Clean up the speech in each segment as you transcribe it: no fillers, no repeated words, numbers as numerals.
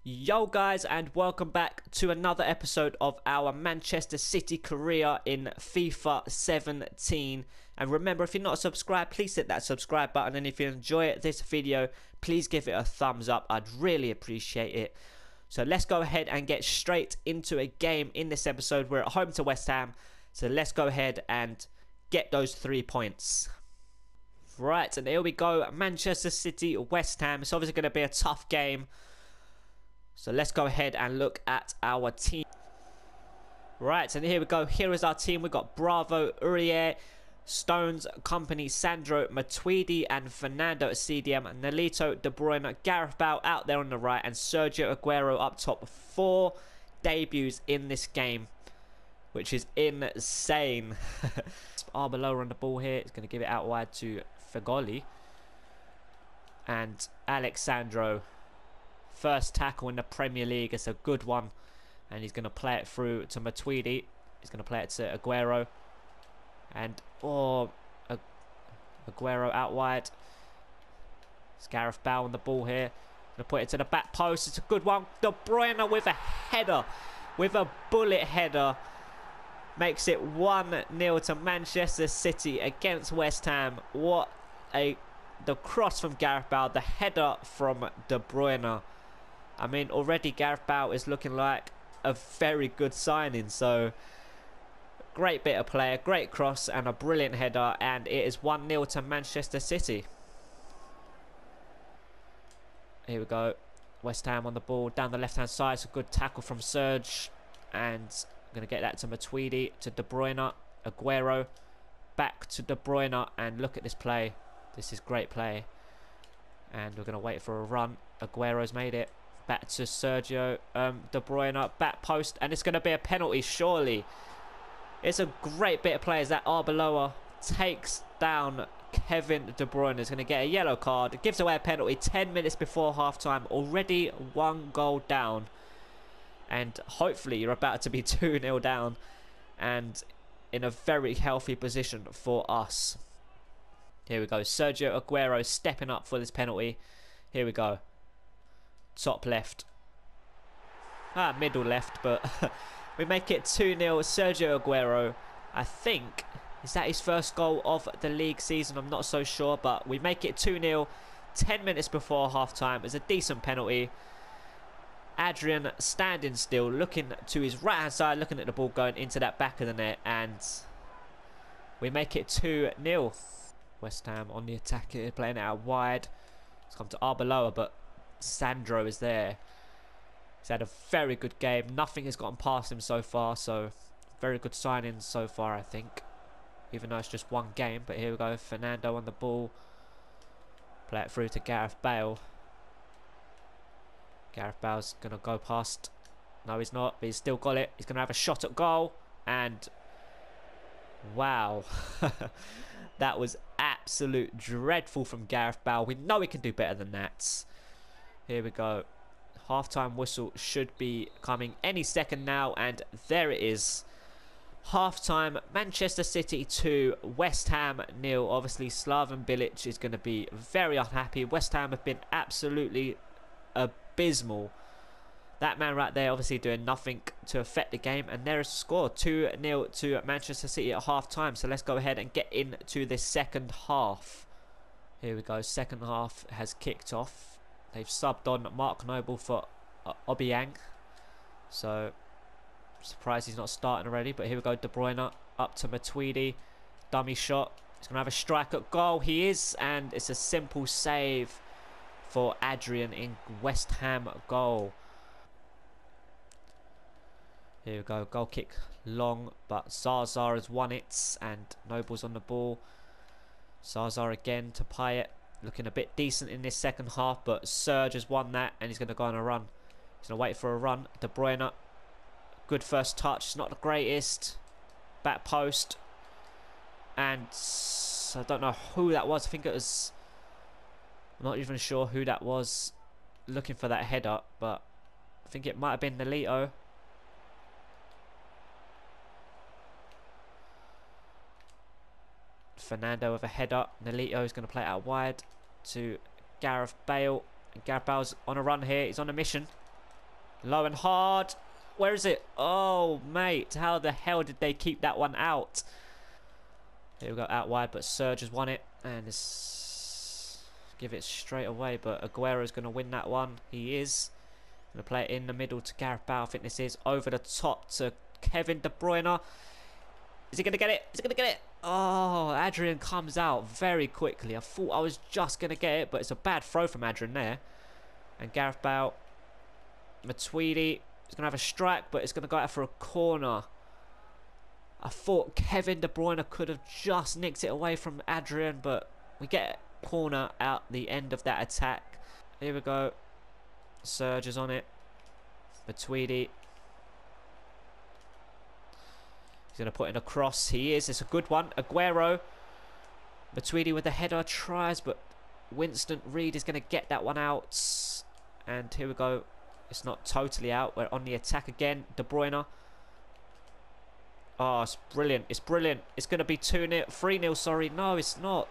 Yo guys, and welcome back to another episode of our Manchester City career in FIFA 17. And remember, if you're not subscribed, please hit that subscribe button, and if you enjoy this video, please give it a thumbs up. I'd really appreciate it. So let's go ahead and get straight into a game in this episode. We're at home to West Ham, so let's go ahead and get those 3 points. Right, and here we go. Manchester City, West Ham. It's obviously going to be a tough game. So let's go ahead and look at our team. Right, and here we go. Here is our team. We've got Bravo, Urier, Stones, Company, Sandro, Matuidi, and Fernando at CDM, Nolito, De Bruyne, Gareth Bale out there on the right, and Sergio Aguero up top. 4 debuts in this game, which is insane. Arbeloa on the ball here. It's going to give it out wide to Fegoli. And Alexandro. First tackle in the Premier League. It's a good one. And he's going to play it through to Matuidi. He's going to play it to Aguero. And, Aguero out wide. It's Gareth Bale on the ball here. Going to put it to the back post. It's a good one. De Bruyne with a header. With a bullet header. Makes it 1-0 to Manchester City against West Ham. The cross from Gareth Bale. The header from De Bruyne. I mean, already Gareth Bale is looking like a very good signing. So, great bit of play, a great cross and a brilliant header. And it is 1-0 to Manchester City. Here we go. West Ham on the ball. Down the left-hand side. It's a good tackle from Serge. And I'm going to get that to Matuidi, to De Bruyne. Aguero. Back to De Bruyne. And look at this play. This is great play. And we're going to wait for a run. Aguero's made it. Back to Sergio. De Bruyne. Back post. And it's going to be a penalty, surely. It's a great bit of play as that Arbeloa takes down Kevin De Bruyne. Is going to get a yellow card. Gives away a penalty 10 minutes before half-time. Already 1 goal down. And hopefully you're about to be 2-0 down. And in a very healthy position for us. Here we go. Sergio Aguero stepping up for this penalty. Here we go. Top left. Middle left, but we make it 2-0. Sergio Aguero, I think, is that his first goal of the league season? I'm not so sure, but we make it 2-0. 10 minutes before half-time. It's a decent penalty. Adrian standing still, looking to his right-hand side, looking at the ball going into that back of the net, and we make it 2-0. West Ham on the attack here, playing it out wide. It's come to Arbeloa, but Sandro is there. He's had a very good game. Nothing has gotten past him so far, so very good signings so far, I think. Even though it's just 1 game, but here we go. Fernando on the ball. Play it through to Gareth Bale. Gareth Bale's going to go past. No, he's not, but he's still got it. He's going to have a shot at goal, and wow. That was absolute dreadful from Gareth Bale. We know he can do better than that. Here we go. Half-time whistle should be coming any second now, and there it is. Half-time, Manchester City 2, West Ham 0. Obviously, Slaven Bilic is going to be very unhappy. West Ham have been absolutely abysmal. That man right there obviously doing nothing to affect the game, and there is a score, 2-0 to Manchester City at half-time. So let's go ahead and get into this second half. Here we go, second half has kicked off. They've subbed on Mark Noble for Obiang. So, surprised he's not starting already, but here we go, De Bruyne up to Matuidi. Dummy shot, he's going to have a strike at goal. He is, and it's a simple save for Adrian in West Ham goal. Here we go, goal kick long, but Zaza has won it, and Noble's on the ball. Zaza again to Payet, looking a bit decent in this second half, but Serge has won that, and he's going to go on a run. He's going to wait for a run. De Bruyne, good first touch, not the greatest. Back post, and I don't know who that was. I think it was, I'm not even sure who that was looking for that header, but I think it might have been Nolito. Fernando with a header. Nolito is going to play it out wide to Gareth Bale. And Gareth Bale's on a run here. He's on a mission. Low and hard. Where is it? Oh, mate. How the hell did they keep that one out? Here we go, out wide, but Serge has won it. And it's... give it straight away, but Aguero's going to win that one. He is. Going to play it in the middle to Gareth Bale. I think this is over the top to Kevin De Bruyne. Is he going to get it? Is he going to get it? Oh, Adrian comes out very quickly. I thought I was just going to get it, but it's a bad throw from Adrian there. And Gareth Bale, Matuidi is going to have a strike, but it's going to go out for a corner. I thought Kevin De Bruyne could have just nicked it away from Adrian, but we get a corner out the end of that attack. Here we go. Serge is on it. Matuidi. He's going to put in a cross. He is. It's a good one. Aguero. Matuidi with the header tries, but Winston Reid is going to get that one out. And here we go. It's not totally out. We're on the attack again. De Bruyne. Oh, it's brilliant. It's brilliant. It's going to be 2-0. 3-0, sorry. No, it's not.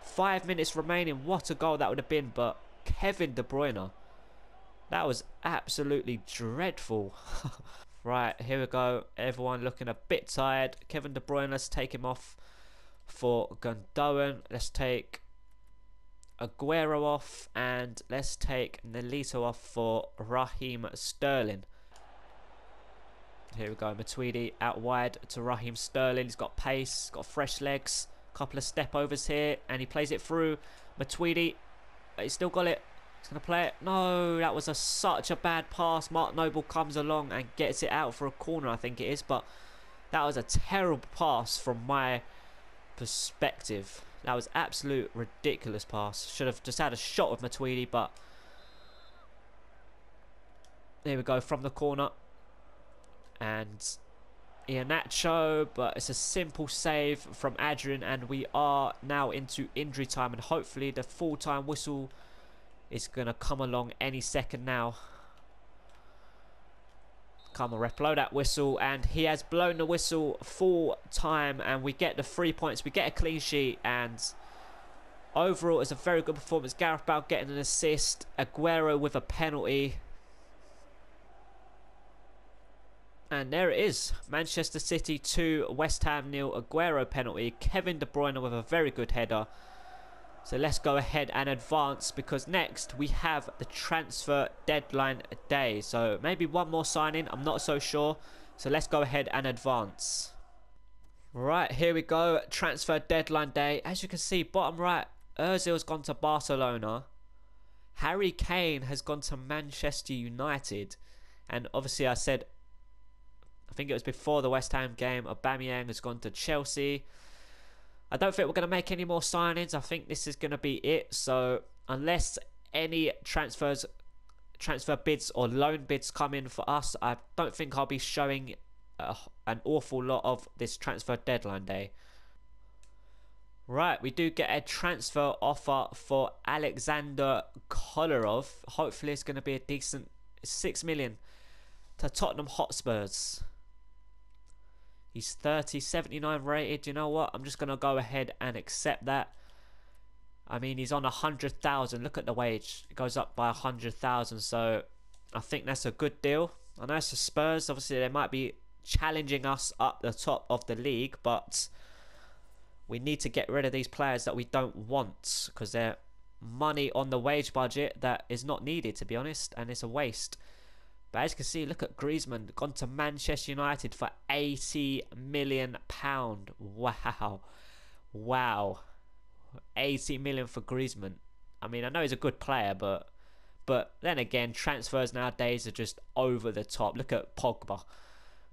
5 minutes remaining. What a goal that would have been. But Kevin De Bruyne. That was absolutely dreadful. Right, here we go. Everyone looking a bit tired. Kevin De Bruyne, let's take him off for Gundogan. Let's take Aguero off. And let's take Nolito off for Raheem Sterling. Here we go. Matuidi out wide to Raheem Sterling. He's got pace, got fresh legs. Couple of step overs here. And he plays it through. Matuidi, he's still got it. He's going to play it. No, that was such a bad pass. Mark Noble comes along and gets it out for a corner, I think it is. But that was a terrible pass from my perspective. That was absolute ridiculous pass. Should have just had a shot with Matuidi, but... There we go, from the corner. And Iheanacho, but it's a simple save from Adrian. And we are now into injury time. And hopefully the full-time whistle... is going to come along any second now. Come on, ref, blow that whistle. And he has blown the whistle full time. And we get the 3 points. We get a clean sheet. And overall, it's a very good performance. Gareth Bale getting an assist. Aguero with a penalty. And there it is. Manchester City 2, West Ham 0. Aguero penalty. Kevin De Bruyne with a very good header. So let's go ahead and advance, because next we have the transfer deadline day. So maybe one more signing, I'm not so sure. So let's go ahead and advance. Right, here we go. Transfer deadline day. As you can see, bottom right, Ozil's gone to Barcelona. Harry Kane has gone to Manchester United. And obviously I said, I think it was before the West Ham game, Aubameyang has gone to Chelsea. I don't think we're going to make any more signings. I think this is going to be it. So unless any transfer bids or loan bids come in for us, I don't think I'll be showing an awful lot of this transfer deadline day. Right, we do get a transfer offer for Alexander Kolarov. Hopefully it's going to be a decent 6 million to Tottenham Hotspurs. He's 30, 79 rated. You know what? I'm just going to go ahead and accept that. I mean, he's on 100,000. Look at the wage. It goes up by 100,000. So I think that's a good deal. I know it's the Spurs. Obviously, they might be challenging us up the top of the league. But we need to get rid of these players that we don't want, because they're money on the wage budget that is not needed, to be honest. And it's a waste. But as you can see, look at Griezmann, gone to Manchester United for £80 million. Wow. Wow. 80 million for Griezmann. I mean, I know he's a good player, but then again, transfers nowadays are just over the top. Look at Pogba.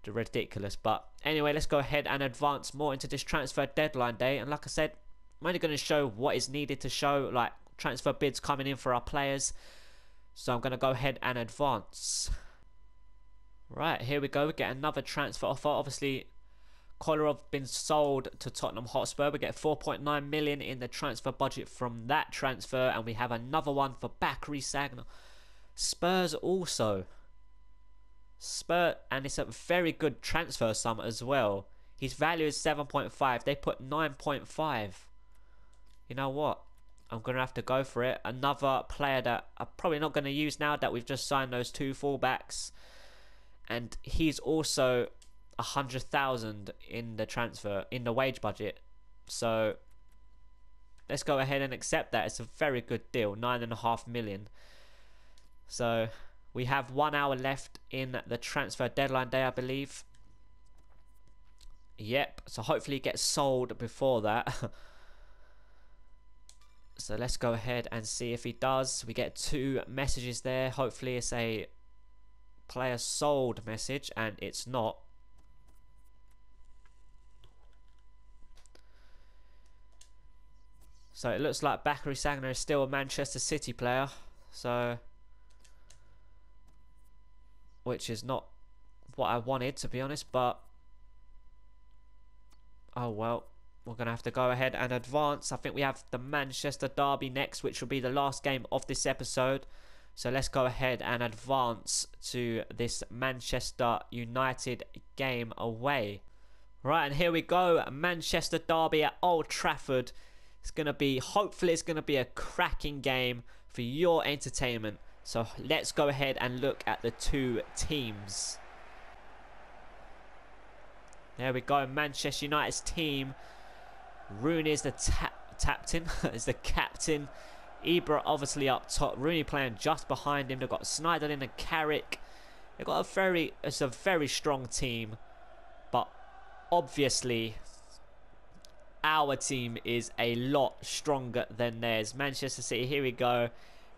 They're ridiculous. But anyway, let's go ahead and advance more into this transfer deadline day. And like I said, I'm only going to show what is needed to show, like transfer bids coming in for our players. So I'm going to go ahead and advance. Right, here we go. We get another transfer offer. Obviously, Kolarov been sold to Tottenham Hotspur. We get 4.9 million in the transfer budget from that transfer. And we have another one for Bakary Sagna. Spurs also. And it's a very good transfer sum as well. His value is 7.5. They put 9.5. You know what? I'm going to have to go for it. Another player that I'm probably not going to use now that we've just signed those 2 fullbacks. And he's also 100,000 in the transfer, in the wage budget. So let's go ahead and accept that. It's a very good deal, 9.5 million. So we have 1 hour left in the transfer deadline day, I believe. Yep, so hopefully it gets sold before that. So let's go ahead and see if he does. We get 2 messages there. Hopefully it's a player sold message, and it's not. So it looks like Bakary Sagna is still a Manchester City player. So, which is not what I wanted, to be honest, but oh well. We're going to have to go ahead and advance. I think we have the Manchester derby next, which will be the last game of this episode. So let's go ahead and advance to this Manchester United game away. Right, and here we go. Manchester derby at Old Trafford. It's going to be, hopefully it's going to be a cracking game for your entertainment. So let's go ahead and look at the 2 teams. There we go, Manchester United's team. Rooney is the captain. Is the captain. Ibra obviously up top. Rooney playing just behind him. They've got Snyderlin and Carrick. They've got it's a very strong team. But obviously our team is a lot stronger than theirs. Manchester City, here we go.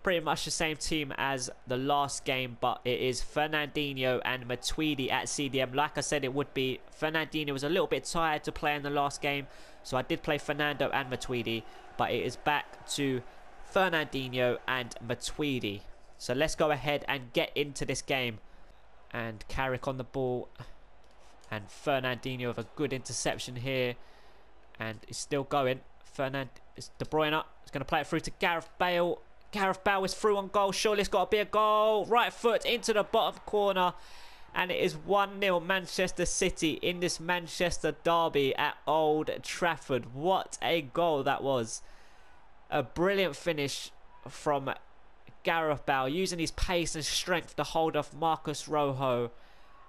Pretty much the same team as the last game, but it is Fernandinho and Matuidi at CDM. Like I said, it would be. Fernandinho was a little bit tired to play in the last game, so I did play Fernando and Matuidi, but it is back to Fernandinho and Matuidi. So let's go ahead and get into this game. And Carrick on the ball, and Fernandinho with a good interception here, and it's still going. It's De Bruyne. It's going to play it through to Gareth Bale. Gareth Bale is through on goal. Surely it's got to be a goal. Right foot into the bottom corner. And it is 1-0 Manchester City in this Manchester derby at Old Trafford. What a goal that was. A brilliant finish from Gareth Bale, using his pace and strength to hold off Marcus Rojo.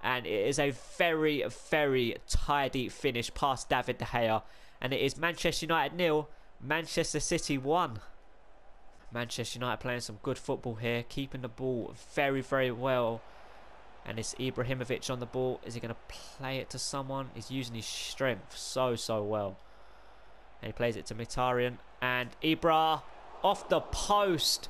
And it is a very, very tidy finish past David De Gea. And it is Manchester United 0, Manchester City 1. Manchester United playing some good football here, keeping the ball very, very well. And it's Ibrahimovic on the ball. Is he going to play it to someone? He's using his strength so well. And he plays it to Mkhitaryan. And Ibra off the post.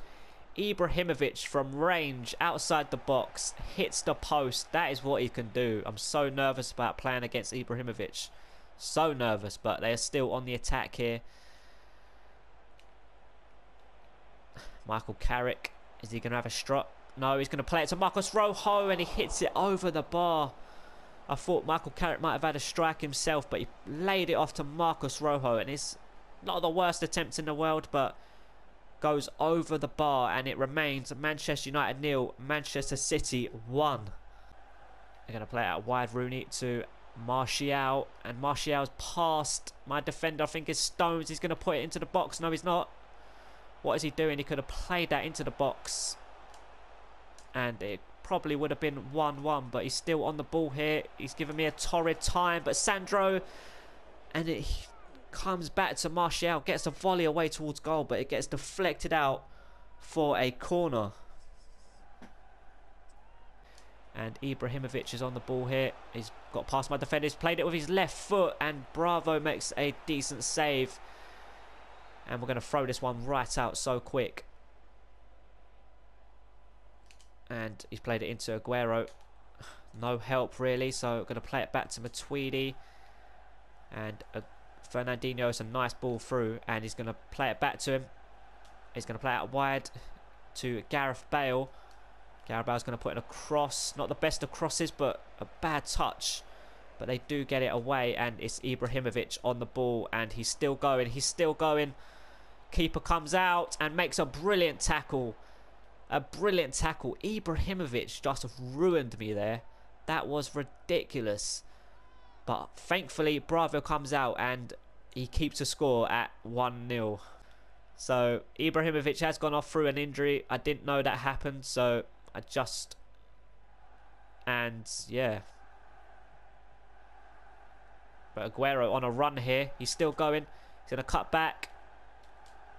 Ibrahimovic from range outside the box hits the post. That is what he can do. I'm so nervous about playing against Ibrahimovic. So nervous, but they are still on the attack here. Michael Carrick, is he going to have a strut? No, he's going to play it to Marcus Rojo, and he hits it over the bar. I thought Michael Carrick might have had a strike himself, but he laid it off to Marcus Rojo, and it's not the worst attempt in the world, but goes over the bar, and it remains Manchester United 0, Manchester City 1. They're going to play it out wide. Rooney to Martial, and Martial's past my defender. I think it's Stones. He's going to put it into the box. No, he's not. What is he doing? He could have played that into the box, and it probably would have been 1-1, but he's still on the ball here. He's given me a torrid time, but Sandro, and it comes back to Martial, gets a volley away towards goal, but it gets deflected out for a corner. And Ibrahimovic is on the ball here. He's got past my defender. He's played it with his left foot, and Bravo makes a decent save. And we're going to throw this one right out so quick. And he's played it into Aguero. No help really, so we're going to play it back to Matuidi. And Fernandinho is a nice ball through, and he's going to play it back to him. He's going to play it out wide to Gareth Bale. Gareth Bale's going to put in a cross. Not the best of crosses, but a bad touch. But they do get it away, and it's Ibrahimovic on the ball, and he's still going. He's still going. Keeper comes out and makes a brilliant tackle. A brilliant tackle. Ibrahimovic just ruined me there. That was ridiculous. But thankfully, Bravo comes out and he keeps the score at 1-0. So Ibrahimovic has gone off through an injury. I didn't know that happened, so I just... And yeah. But Aguero on a run here. He's still going. He's going to cut back.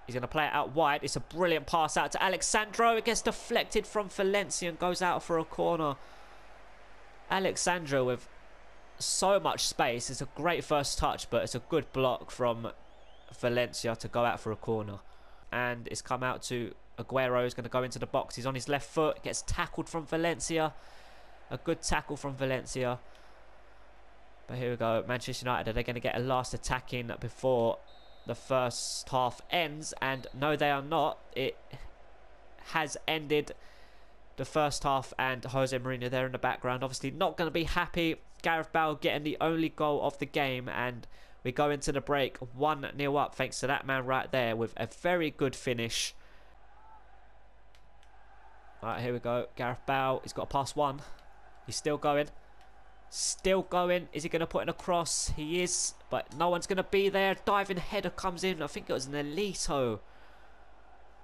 He's going to play it out wide. It's a brilliant pass out to Alexandro. It gets deflected from Valencia and goes out for a corner. Alexandro with so much space. It's a great first touch, but it's a good block from Valencia to go out for a corner. And it's come out to Aguero. He's going to go into the box. He's on his left foot. Gets tackled from Valencia. A good tackle from Valencia. But here we go. Manchester United, are they going to get a last attack in before the first half ends? And no, they are not. It has ended the first half, and Jose Mourinho there in the background obviously not going to be happy. Gareth Bale getting the only goal of the game, and we go into the break 1-0 up thanks to that man right there with a very good finish. Alright, here we go. Gareth Bale, he's got a pass one. He's still going. Still going. Is he going to put in a cross? He is, but no one's going to be there. Diving header comes in. I think it was an Elito.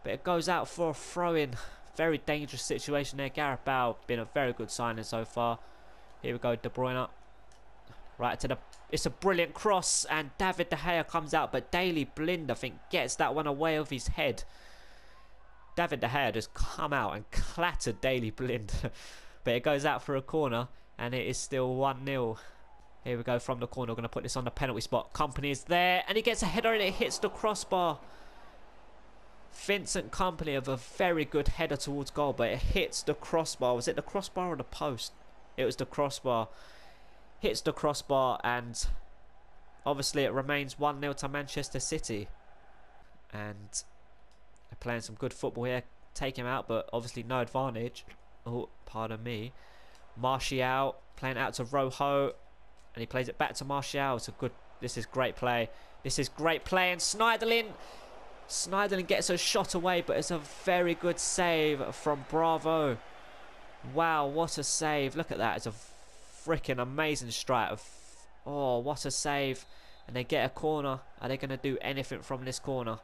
But it goes out for a throw-in. Very dangerous situation there. Gareth Bale been a very good signing so far. Here we go, De Bruyne. Right to the... It's a brilliant cross, and David De Gea comes out, but Daley Blind, I think, gets that one away of his head. David De Gea just come out and clattered Daley Blind. But it goes out for a corner, and it is still 1-0. Here we go from the corner. We're going to put this on the penalty spot. Kompany is there, and he gets a header, and it hits the crossbar. Vincent Kompany of a very good header towards goal, but it hits the crossbar. Was it the crossbar or the post? It was the crossbar. Hits the crossbar, and obviously it remains 1-0 to Manchester City. And they're playing some good football here. Take him out, but obviously no advantage. Oh, pardon me. Martial playing out to Rojo, and he plays it back to Martial. It's a good... This is great play. This is great play, and Schneiderlin gets a shot away, but it's a very good save from Bravo. Wow, what a save. Look at that. It's a freaking amazing strike. Oh, what a save. And they get a corner. Are they going to do anything from this corner?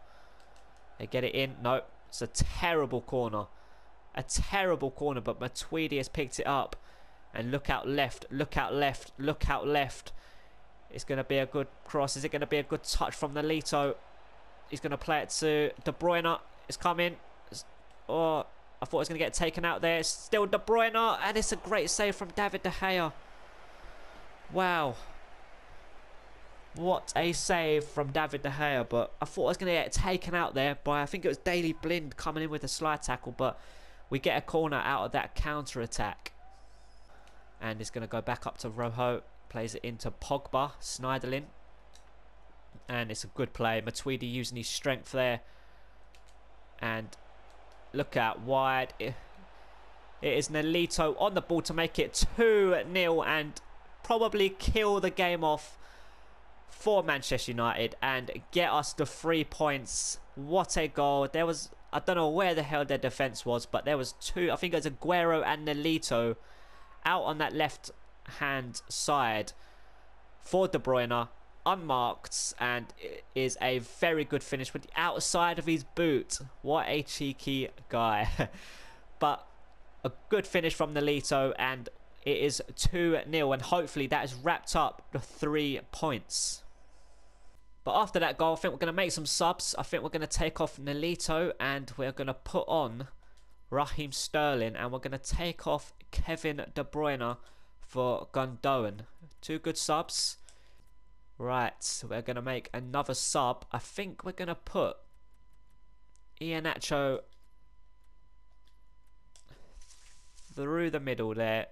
They get it in. No, it's a terrible corner. A terrible corner, but Matuidi has picked it up. And look out left, look out left, look out left. It's going to be a good cross. Is it going to be a good touch from Nolito? He's going to play it to De Bruyne. It's coming. Oh, I thought it was going to get taken out there. It's still De Bruyne, and it's a great save from David De Gea. Wow. What a save from David De Gea, but I thought I was going to get taken out there by, I think it was Daley Blind coming in with a slide tackle, but we get a corner out of that counter-attack. And it's going to go back up to Rojo. Plays it into Pogba, Schneiderlin. And it's a good play. Matuidi using his strength there. And look out wide. It is Nolito on the ball to make it 2-0 and probably kill the game off for Manchester United and get us the 3 points. What a goal. There was, I don't know where the hell their defence was, but there was two, I think it was Aguero and Nolito out on that left hand side for De Bruyne, unmarked, and it is a very good finish with the outside of his boot. What a cheeky guy. But a good finish from Nolito, and it is 2-0, and hopefully that has wrapped up the 3 points. But after that goal, I think we're going to make some subs. I think we're going to take off Nolito, and we're going to put on Raheem Sterling, and we're going to take off Kevin De Bruyne for Gundogan. 2 good subs. Right, we're going to make another sub. I think we're going to put Iheanacho through the middle there.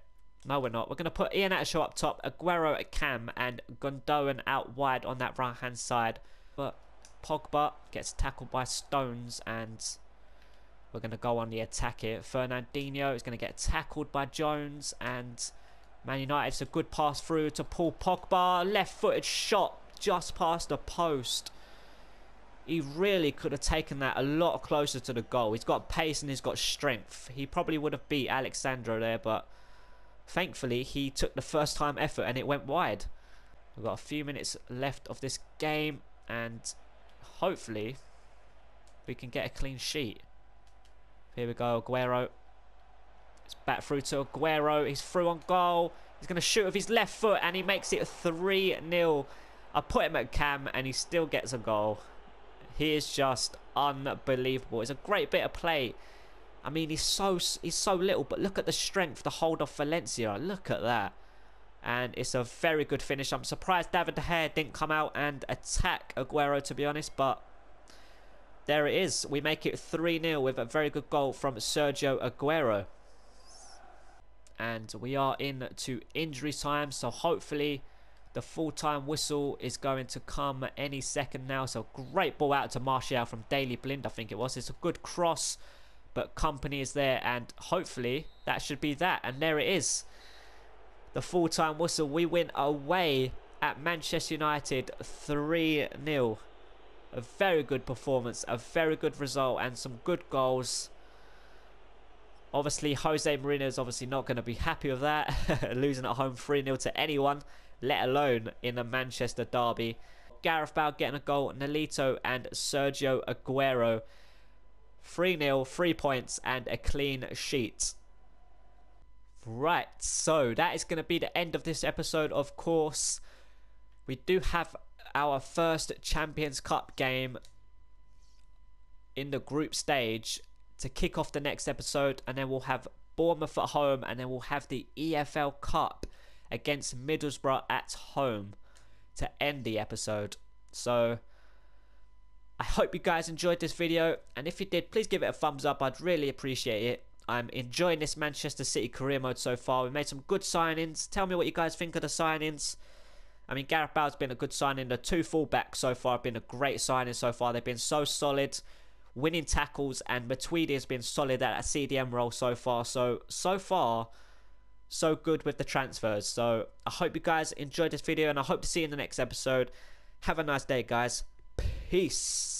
No, we're not. We're going to put Iheanacho up top, Aguero at cam, and Gundogan out wide on that right-hand side. But Pogba gets tackled by Stones, and we're going to go on the attack here. Fernandinho is going to get tackled by Jones, and Man United's a good pass through to Paul Pogba. Left-footed shot just past the post. He really could have taken that a lot closer to the goal. He's got pace and he's got strength. He probably would have beat Alexandro there, but thankfully he took the first time effort and it went wide. We've got a few minutes left of this game, and hopefully we can get a clean sheet. Here we go, Aguero. It's back through to Aguero. He's through on goal. He's going to shoot with his left foot, and he makes it 3-0. I put him at cam, and he still gets a goal. He is just unbelievable. It's a great bit of play. I mean, he's so little, but look at the strength to hold off Valencia. Look at that. And it's a very good finish. I'm surprised David De Gea didn't come out and attack Aguero, to be honest, but there it is. We make it 3-0 with a very good goal from Sergio Aguero. And we are into injury time, so hopefully the full-time whistle is going to come any second now. So great ball out to Martial from Daley Blind, I think it was. It's a good cross, but Company is there, and hopefully that should be that. And there it is. The full-time whistle. We win away at Manchester United 3-0. A very good performance, a very good result, and some good goals. Obviously, Jose Mourinho is obviously not going to be happy with that. Losing at home 3-0 to anyone, let alone in the Manchester derby. Gareth Bale getting a goal, Nolito and Sergio Aguero. 3-0, 3 points, and a clean sheet. Right, so that is going to be the end of this episode, of course. We do have our first Champions Cup game in the group stage to kick off the next episode, and then we'll have Bournemouth at home, and then we'll have the EFL Cup against Middlesbrough at home to end the episode. So I hope you guys enjoyed this video, and if you did, please give it a thumbs up. I'd really appreciate it. I'm enjoying this Manchester City career mode so far. We made some good signings. Tell me what you guys think of the signings. I mean, Gareth Bale's been a good signing. The 2 fullbacks so far have been a great signing so far. They've been so solid, winning tackles, and Matuidi has been solid at a CDM role so far. So far, so good with the transfers. So I hope you guys enjoyed this video, and I hope to see you in the next episode. Have a nice day, guys. Peace.